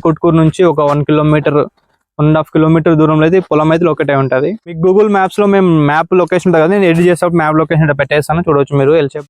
నందికొట్కూరు నుంచి ఒక 1 kilometre 1.5 kilometre దూరంలో అయితే పొలం అయితే ఒకటే ఉంటుంది. మీకు గూగుల్ మ్యాప్స్ లో మేము మ్యాప్ లొకేషన్ ఉంటుంది కదా, నేను ఎడిట్ చేసేటప్పుడు మ్యాప్ లొకేషన్ పెట్టేస్తాను, చూడవచ్చు మీరు L shape.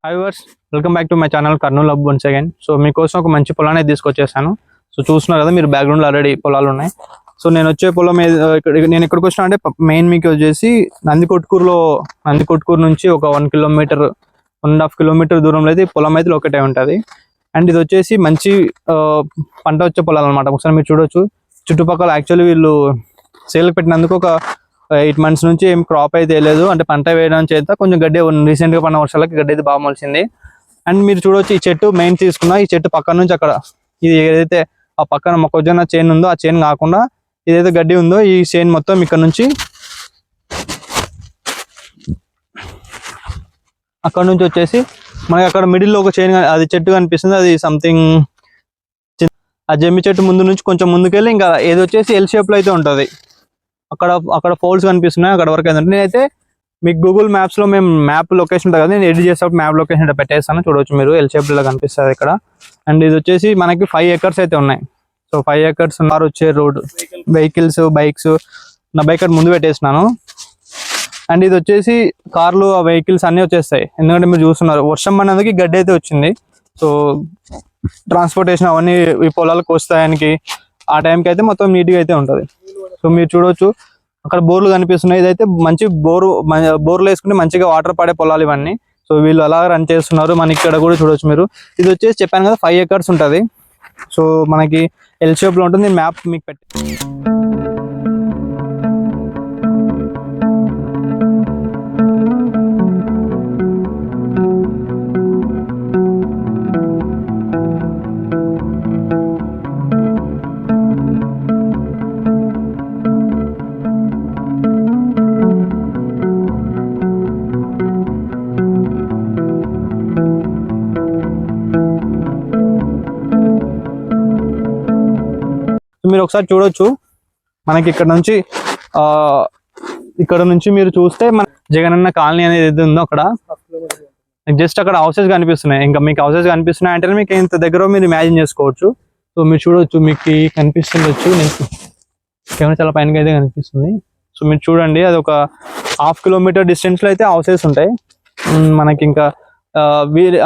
Hi viewers, welcome back to my channel Kurnool hub once again. So మీకోసం ఒక మంచి పొలాన్ని తీసుకొచ్చేసాను. సో చూస్తున్నారు కదా మీరు, బ్యాక్గ్రౌండ్లో ఆల్రెడీ పొలాలు ఉన్నాయి. సో నేను వచ్చే పొలం నేను ఎక్కడికి వచ్చినా అంటే మెయిన్ మీకు వచ్చేసి నందికొట్కూరు నుంచి ఒక 1 కిలోమీటర్ 1.5 కిలోమీటర్ దూరంలో అయితే పొలం అయితే ఒకటే ఉంటుంది. అండ్ ఇది వచ్చేసి మంచి పంట వచ్చే పొలాలు అనమాట. ఒకసారి మీరు చూడొచ్చు, చుట్టుపక్కల యాక్చువల్లీ వీళ్ళు సేల్కి పెట్టినందుకు ఒక 8 months నుంచి ఏం క్రాప్ అయితే వేయలేదు, అంటే పంట వేయడం చేత కొంచెం గడ్డి రీసెంట్గా పడిన వర్షాలకి గడ్డి అయితే బాగా మొలిచింది. అండ్ మీరు చూడొచ్చు, ఈ చెట్టు మెయిన్ తీసుకున్నా, ఈ చెట్టు పక్కన నుంచి అక్కడ ఇది ఏదైతే ఆ పక్కన మొక్కజొన్న చేను ఉందో ఆ చేను కాకుండా ఏదైతే గడ్డి ఉందో ఈ చేను మొత్తం ఇక్కడ నుంచి అక్కడ నుంచి వచ్చేసి మనకి అక్కడ మిడిల్లో ఒక చేను అది చెట్టు కనిపిస్తుంది, అది సంథింగ్ ఆ జమ్మి చెట్టు ముందు నుంచి కొంచెం ముందుకెళ్ళి ఇంకా ఏది వచ్చేసి ఎల్ షేప్ లో అయితే ఉంటుంది. అక్కడ ఫోల్డ్స్ కనిపిస్తున్నాయి, అక్కడ వరకు ఏంటంటే నేనైతే మీకు గూగుల్ మ్యాప్స్ లో మేము మ్యాప్ లొకేషన్ ఉంటుంది కదా, నేను ఎడిట్ చేసేటప్పుడు మ్యాప్ లొకేషన్ పెట్టేస్తాను, చూడవచ్చు మీరు ఎల్ షేప్ లో కనిపిస్తుంది ఇక్కడ. అండ్ ఇది వచ్చేసి మనకి 5 acres అయితే ఉన్నాయి. సో 5 acres వచ్చే రోడ్, వెహికల్స్ బైక్స్, నా బైక్ ముందు పెట్టేసినాను. అండ్ ఇది వచ్చేసి కార్లు ఆ వెహికల్స్ అన్ని వచ్చేస్తాయి, ఎందుకంటే మీరు చూస్తున్నారు వర్షం పడినందుకు గడ్డి అయితే వచ్చింది. సో ట్రాన్స్పోర్టేషన్ అవన్నీ ఈ పొలాలకు వస్తాయానికి ఆ టైంకి అయితే మొత్తం నీట్గా అయితే ఉంటుంది. సో మీరు చూడొచ్చు అక్కడ బోర్లు కనిపిస్తున్నాయి, ఇదైతే మంచి బోర్లు వేసుకుంటే మంచిగా వాటర్ పడే పొలాలు ఇవన్నీ. సో వీళ్ళు అలా రన్ చేస్తున్నారు. మనకి ఇక్కడ కూడా చూడొచ్చు మీరు, ఇది వచ్చేసి చెప్పాను కదా 5 acres ఉంటుంది. సో మనకి ఎల్ షేప్ లో ఉంటుంది. మ్యాప్ మీకు పెట్టి మీరు ఒకసారి చూడొచ్చు, మనకి ఇక్కడ నుంచి మీరు చూస్తే మన జగనన్న కాలనీ అనేది ఏది ఉందో అక్కడ జస్ట్ అక్కడ హౌసెస్ కనిపిస్తున్నాయి. ఇంకా మీకు హౌసెస్ కనిపిస్తున్నాయి అంటే మీకు ఇంత దగ్గర మీరు ఇమాజిన్ చేసుకోవచ్చు. సో మీరు చూడొచ్చు, మీకు కనిపిస్తుండొచ్చు, మీకు కెమెరా చాలా పైన అయితే కనిపిస్తుంది. సో మీరు చూడండి, అది ఒక 1/2 kilometer డిస్టెన్స్ లో అయితే హౌసెస్ ఉంటాయి. మనకి ఇంకా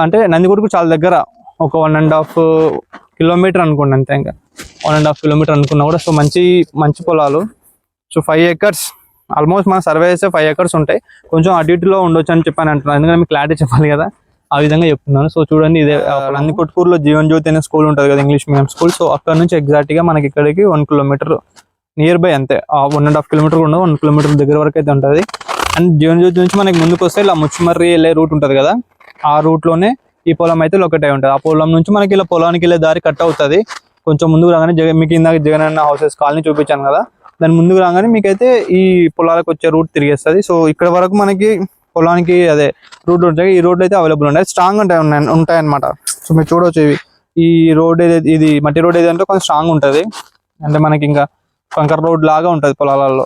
అంటే నందికొట్కూరు చాలా దగ్గర, ఒక 1.5 kilometer అనుకోండి అంతే, ఇంకా 1.5 kilometer అనుకున్నా కూడా. సో మంచి పొలాలు. సో 5 acres ఆల్మోస్ట్ మన సర్వే చేస్తే 5 acres ఉంటాయి, కొంచెం అటు ఇటులో ఉండొచ్చు అని చెప్పాను అంటున్నాను, ఎందుకంటే మీకు క్లారిటీ చెప్పాలి కదా, ఆ విధంగా చెప్తున్నాను. సో చూడండి, ఇదే నందికొట్కూరులో జీవన్ జ్యోతి అనే స్కూల్ ఉంటుంది కదా, ఇంగ్లీష్ మీడియం స్కూల్. సో అక్కడ నుంచి ఎగ్జాక్ట్ గా మనకి ఇక్కడికి 1 kilometer నియర్ బై అంతే, 1.5 kilometer ఉండదు, 1 kilometer దగ్గర వరకు అయితే ఉంటుంది. అండ్ జీవన్ జ్యోతి నుంచి మనకి ముందుకు వస్తే ఇలా ముచ్చుమర్రి వెళ్ళే రూట్ ఉంటుంది కదా, ఆ రూట్ లోనే ఈ పొలం అయితే ఒకటే ఉంటుంది. ఆ పొలం నుంచి మనకి ఇలా పొలానికి వెళ్ళే దారి కట్ అవుతుంది. కొంచెం ముందుకు రాగానే మీకు ఇందాక జగనన్న హౌసెస్ కాలనీ చూపించాను కదా, దాని ముందుకు రాగానే మీకైతే ఈ పొలాలకు వచ్చే రూట్ తిరిగేస్తుంది. సో ఇక్కడ వరకు మనకి పొలానికి అదే రూట్ ఉంటాయి. ఈ రోడ్లు అయితే అవైలబుల్ ఉంటాయి, స్ట్రాంగ్ ఉంటాయి అనమాట. సో మీరు చూడవచ్చు, ఈ రోడ్ ఏదైతే ఇది మట్టి రోడ్ ఏదంటే కొంచెం స్ట్రాంగ్ ఉంటుంది, అంటే మనకి ఇంకా కంకర్ రోడ్ లాగా ఉంటుంది పొలాలలో.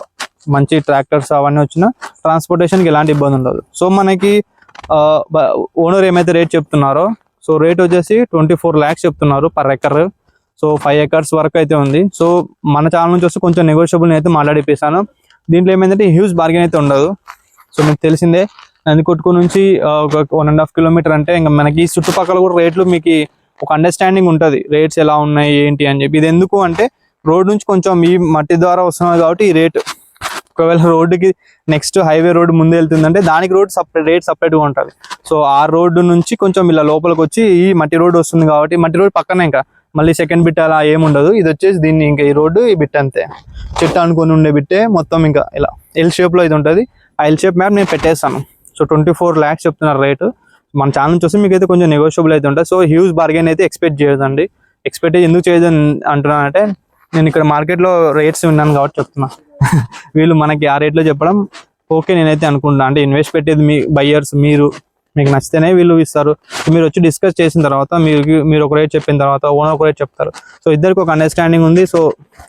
మంచి ట్రాక్టర్స్ అవన్నీ వచ్చినా ట్రాన్స్పోర్టేషన్కి ఎలాంటి ఇబ్బంది ఉండదు. సో మనకి ఓనర్ ఏమైతే రేట్ చెప్తున్నారో, సో రేట్ వచ్చేసి 24 lakhs చెప్తున్నారు per acre. సో 5 acres వరకు అయితే ఉంది. సో మన ఛానల్ నుంచి వస్తే కొంచెం నెగోషియబుల్ అయితే మాట్లాడిపిస్తాను. దీంట్లో ఏమైందంటే హ్యూజ్ బార్గెన్ అయితే ఉండదు. సో మీకు తెలిసిందే, నందికొట్కూరు నుంచి ఒక 1.5 kilometer అంటే ఇంకా మనకి చుట్టుపక్కల కూడా రేట్లు మీకు ఒక అండర్స్టాండింగ్ ఉంటుంది, రేట్స్ ఎలా ఉన్నాయి ఏంటి అని చెప్పి. ఇది ఎందుకు అంటే రోడ్ నుంచి కొంచెం ఈ మట్టి ద్వారా వస్తున్నది కాబట్టి ఈ రేట్ ఒకవేళ రోడ్డుకి నెక్స్ట్ హైవే రోడ్ ముందు వెళ్తుందంటే దానికి రోడ్ రేట్ సపరేట్గా ఉంటుంది. సో ఆ రోడ్డు నుంచి కొంచెం ఇలా లోపలికి వచ్చి ఈ మట్టి రోడ్ వస్తుంది కాబట్టి మట్టి రోడ్ పక్కనే ఇంకా మళ్ళీ సెకండ్ బిట్ అలా ఏముండదు. ఇది వచ్చేసి దీన్ని ఇంకా ఈ రోడ్డు ఈ బిట్ అంతే, చెట్టు అనుకొని ఉండే బిట్టే మొత్తం ఇంకా ఇలా ఎల్ షేప్లో ఇది ఉంటుంది. ఆ ఎల్ షేప్ మ్యాప్ నేను పెట్టేస్తాను. సో 24 lakhs చెప్తున్నారు రేటు. మన ఛానల్ చూస్తే మీకు అయితే కొంచెం నెగోషియబుల్ అయితే ఉంటుంది. సో హ్యూజ్ బార్గెన్ అయితే ఎక్స్పెక్ట్ చేయదండి. ఎక్స్పెక్ట్ ఎందుకు చేయదు అంటున్నానంటే నేను ఇక్కడ మార్కెట్లో రేట్స్ విన్నాను కాబట్టి చెప్తున్నా. వీళ్ళు మనకి ఆ రేట్లో చెప్పడం ఓకే నేనైతే అనుకుంటున్నా. అంటే ఇన్వెస్ట్ పెట్టేది మీ బయ్యర్స్, మీకు నచ్చితేనే వీళ్ళు ఇస్తారు. మీరు వచ్చి డిస్కస్ చేసిన తర్వాత మీరు ఒక రేట్ చెప్పిన తర్వాత ఓనర్ ఒక రేట్ చెప్తారు. సో ఇద్దరికి ఒక అండర్స్టాండింగ్ ఉంది. సో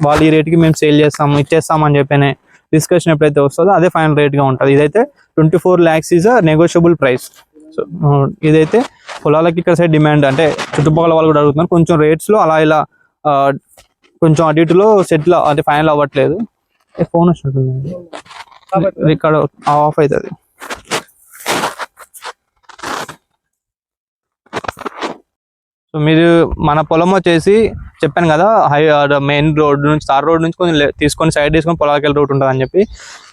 వాళ్ళు ఈ రేట్కి మేము సేల్ చేస్తాము ఇచ్చేస్తామని చెప్పినే డిస్కషన్ ఎప్పుడైతే వస్తుందో అదే ఫైనల్ రేట్గా ఉంటుంది. ఇదైతే 24 lakhs is a negotiable price. So ఇదైతే పొలాలకి ఇక్కడ సైడ్ డిమాండ్ అంటే చుట్టుపక్కల వాళ్ళు కూడా అడుగుతున్నారు. కొంచెం రేట్స్లో అలా ఇలా కొంచెం అటు ఇటులో సెటిల్ అంటే ఫైనల్ అవ్వట్లేదు. ఫోన్ వస్తుంటుంది ఇక్కడ ఆఫ్ అవుతుంది. సో మీరు మన పొలం వచ్చేసి చెప్పాను కదా మెయిన్ రోడ్ నుంచి తార్ రోడ్ నుంచి కొంచెం తీసుకొని సైడ్ తీసుకొని పొలాలకు వెళ్ళే రూట్ ఉంటుంది అని చెప్పి.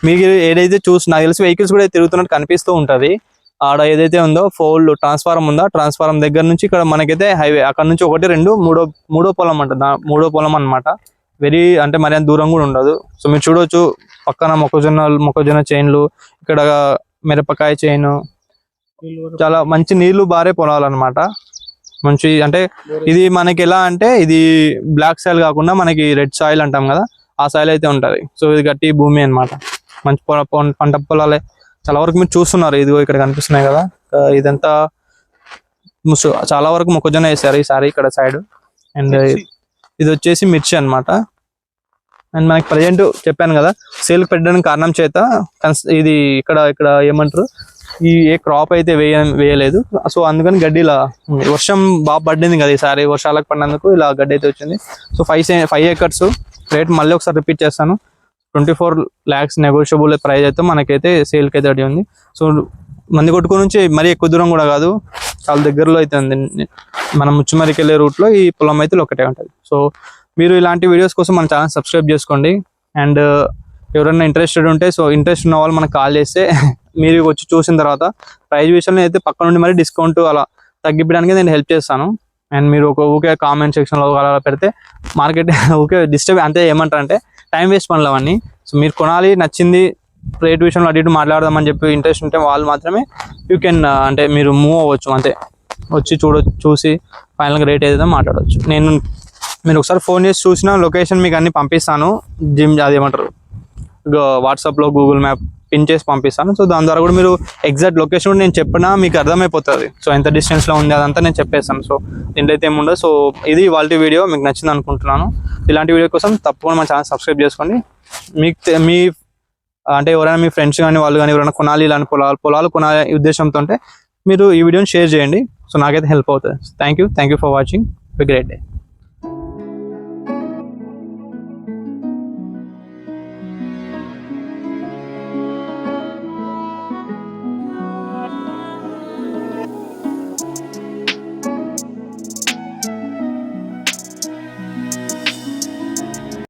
మీకు ఏదైతే నాకు తెలిసి వెహికల్స్ కూడా తిరుగుతున్నట్టు కనిపిస్తూ ఉంటుంది. ఆడ ఏదైతే ఉందో ఫోల్డ్ ట్రాన్స్ఫారం ఉందో ట్రాన్స్ఫారం దగ్గర నుంచి ఇక్కడ మనకైతే హైవే అక్కడ నుంచి 1, 2 మూడో పొలం అంట, మూడో పొలం అనమాట. వెరీ అంటే మరి అంత దూరం కూడా ఉండదు. సో మీరు చూడవచ్చు పక్కన మొక్కజొన్న చైన్లు, ఇక్కడ మిరపకాయ చైన్, చాలా మంచి నీళ్లు బారే పొలాలు అనమాట. మంచి అంటే ఇది మనకి ఎలా అంటే ఇది బ్లాక్ సాయిల్ కాకుండా మనకి రెడ్ సాయిల్ అంటాం కదా, ఆ సాయిల్ అయితే ఉంటుంది. సో ఇది గట్టి భూమి అనమాట. మంచి పంట పొలాలే చాలా వరకు మీరు చూస్తున్నారు. ఇదిగో ఇక్కడ కనిపిస్తున్నాయి కదా, ఇదంతా చాలా వరకు మొక్కజొన్న వేసారు ఈసారి ఇక్కడ సైడ్. అండ్ ఇది వచ్చేసి మిర్చి అనమాట. అండ్ మనకి ప్రజెంట్ చెప్పాను కదా సేల్ పెట్టడానికి కారణం చేత ఇది ఇక్కడ ఏమంటారు ఏ క్రాప్ అయితే వేయలేదు. సో అందుకని గడ్డి ఇలా వర్షం బాగా పడింది కదా ఈసారి, వర్షాలకు పడినందుకు ఇలా గడ్డి అయితే వచ్చింది. సో 5 acres రేట్ మళ్ళీ ఒకసారి రిపీట్ చేస్తాను. 24 lakhs నెగోషియబుల్ ప్రైస్ అయితే మనకైతే సేల్కి అయితే రెడీ ఉంది. సో మందికొట్టుకు నుంచి మరీ ఎక్కువ దూరం కూడా కాదు, చాలా దగ్గరలో అయితే ఉంది. మనం ముచ్చుమరికి వెళ్ళే రూట్లో ఈ పొలం అయితే ఒకటే ఉంటుంది. సో మీరు ఇలాంటి వీడియోస్ కోసం మన ఛానల్ సబ్స్క్రైబ్ చేసుకోండి. అండ్ ఎవరైనా ఇంట్రెస్టెడ్ ఉంటే సో ఇంట్రెస్ట్ ఉన్న వాళ్ళు మనకు కాల్ చేస్తే మీరు వచ్చి చూసిన తర్వాత ప్రైస్ విషయంలో అయితే పక్క నుండి మరి డిస్కౌంట్ అలా తగ్గిపోవడానికి నేను హెల్ప్ చేస్తాను. అండ్ మీరు ఊకే కామెంట్ సెక్షన్లో అలా పెడితే మార్కెట్ ఊకే డిస్టర్బ్ అంటే ఏమంటారు అంటే టైం వేస్ట్ పనులు అవన్నీ. సో మీరు కొనాలి, నచ్చింది, రేట్ విషయంలో అటు ఇటు మాట్లాడదామని చెప్పి ఇంట్రెస్ట్ ఉంటే వాళ్ళు మాత్రమే యూ కెన్ అంటే మీరు మూవ్ అవ్వచ్చు. అంతే వచ్చి చూసి ఫైనల్గా రేట్ ఏదైతే మాట్లాడవచ్చు. మీరు ఒకసారి ఫోన్ చేసి చూసిన లొకేషన్ మీకు అన్ని పంపిస్తాను. అది ఏమంటారు వాట్సాప్లో గూగుల్ మ్యాప్ పిన్ చేసి పంపిస్తాను. సో దాని ద్వారా కూడా మీరు ఎగ్జాక్ట్ లొకేషన్ కూడా నేను చెప్పినా మీకు అర్థమైపోతుంది. సో ఎంత డిస్టెన్స్లో ఉంది అదంతా నేను చెప్పేస్తాను. సో దీంట్లో అయితే ఏముండదు. సో ఇది వాళ్ళ వీడియో మీకు నచ్చింది అనుకుంటున్నాను. ఇలాంటి వీడియో కోసం తప్పకుండా మా ఛానల్ సబ్స్క్రైబ్ చేసుకోండి. మీ అంటే ఎవరైనా మీ ఫ్రెండ్స్ కానీ వాళ్ళు కానీ ఎవరైనా కొనాలి ఇలాంటి పొలాలు కొనాలి ఉద్దేశంతో ఉంటే మీరు ఈ వీడియోని షేర్ చేయండి. సో నాకైతే హెల్ప్ అవుతుంది. Thank you for watching. Great day.